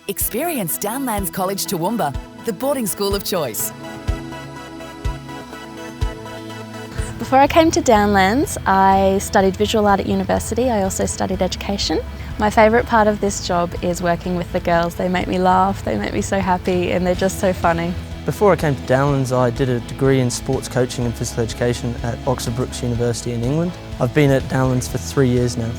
Experience Downlands College Toowoomba, the boarding school of choice. Before I came to Downlands, I studied visual art at university. I also studied education. My favourite part of this job is working with the girls. They make me laugh, they make me so happy, and they're just so funny. Before I came to Downlands, I did a degree in sports coaching and physical education at Oxford Brookes University in England. I've been at Downlands for 3 years now.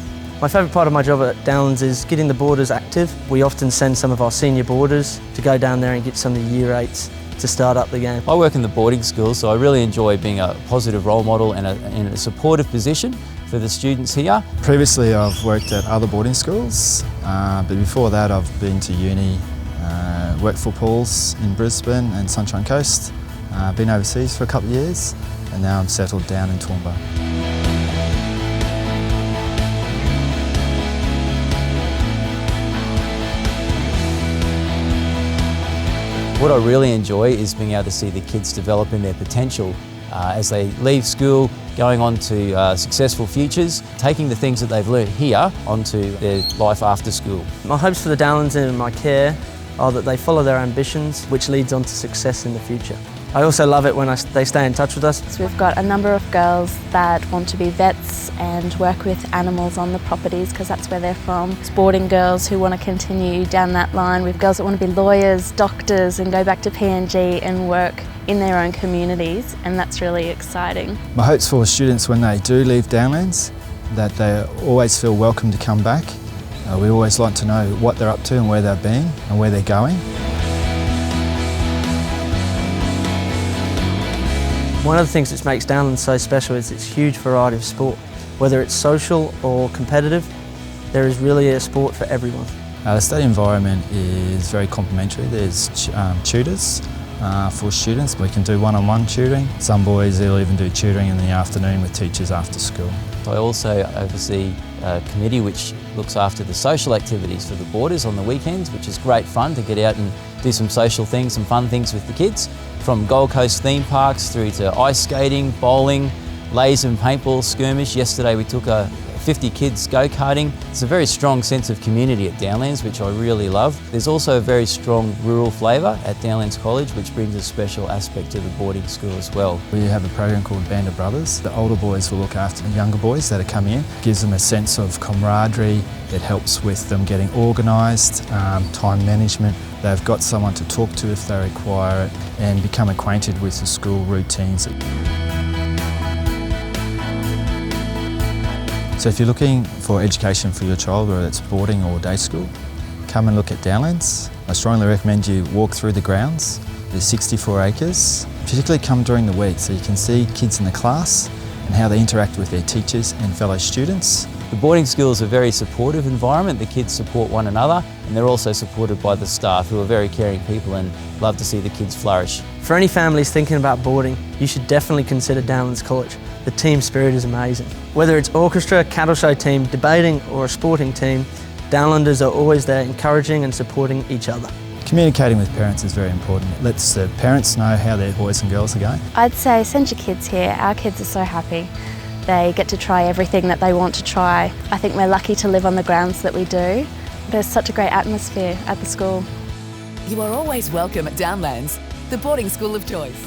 My favourite part of my job at Downlands is getting the boarders active. We often send some of our senior boarders to go down there and get some of the year 8s to start up the game. I work in the boarding school, so I really enjoy being a positive role model and in a supportive position for the students here. Previously I've worked at other boarding schools, but before that I've been to uni, worked for Paul's in Brisbane and Sunshine Coast, been overseas for a couple of years, and now I'm settled down in Toowoomba. What I really enjoy is being able to see the kids develop in their potential as they leave school, going on to successful futures, taking the things that they've learned here onto their life after school. My hopes for the Downlands and my care are that they follow their ambitions, which leads on to success in the future. I also love it when they stay in touch with us. So we've got a number of girls that want to be vets and work with animals on the properties because that's where they're from. Sporting girls who want to continue down that line. We've girls that want to be lawyers, doctors and go back to PNG and work in their own communities, and that's really exciting. My hopes for students when they do leave Downlands, that they always feel welcome to come back. We always like to know what they're up to and where they've been and where they're going. One of the things that makes Downlands so special is its huge variety of sport. Whether it's social or competitive, there is really a sport for everyone. The study environment is very complimentary. There's tutors for students. We can do one-on-one tutoring. Some boys will even do tutoring in the afternoon with teachers after school. I also oversee a committee which looks after the social activities for the boarders on the weekends, which is great fun to get out and do some social things, some fun things with the kids. From Gold Coast theme parks through to ice skating, bowling, laser and paintball skirmish. Yesterday we took 50 kids go-karting. It's a very strong sense of community at Downlands, which I really love. There's also a very strong rural flavour at Downlands College, which brings a special aspect to the boarding school as well. We have a program called Band of Brothers. The older boys will look after the younger boys that are coming in. It gives them a sense of camaraderie. It helps with them getting organised, time management. They've got someone to talk to if they require it, and become acquainted with the school routines. So if you're looking for education for your child, whether it's boarding or day school, come and look at Downlands. I strongly recommend you walk through the grounds. There's 64 acres. Particularly come during the week so you can see kids in the class and how they interact with their teachers and fellow students. The boarding school is a very supportive environment. The kids support one another, and they're also supported by the staff who are very caring people and love to see the kids flourish. For any families thinking about boarding, you should definitely consider Downlands College. The team spirit is amazing. Whether it's orchestra, cattle show team, debating or a sporting team, Downlanders are always there encouraging and supporting each other. Communicating with parents is very important. It lets the parents know how their boys and girls are going. I'd say send your kids here. Our kids are so happy. They get to try everything that they want to try. I think we're lucky to live on the grounds that we do. There's such a great atmosphere at the school. You are always welcome at Downlands, the boarding school of choice.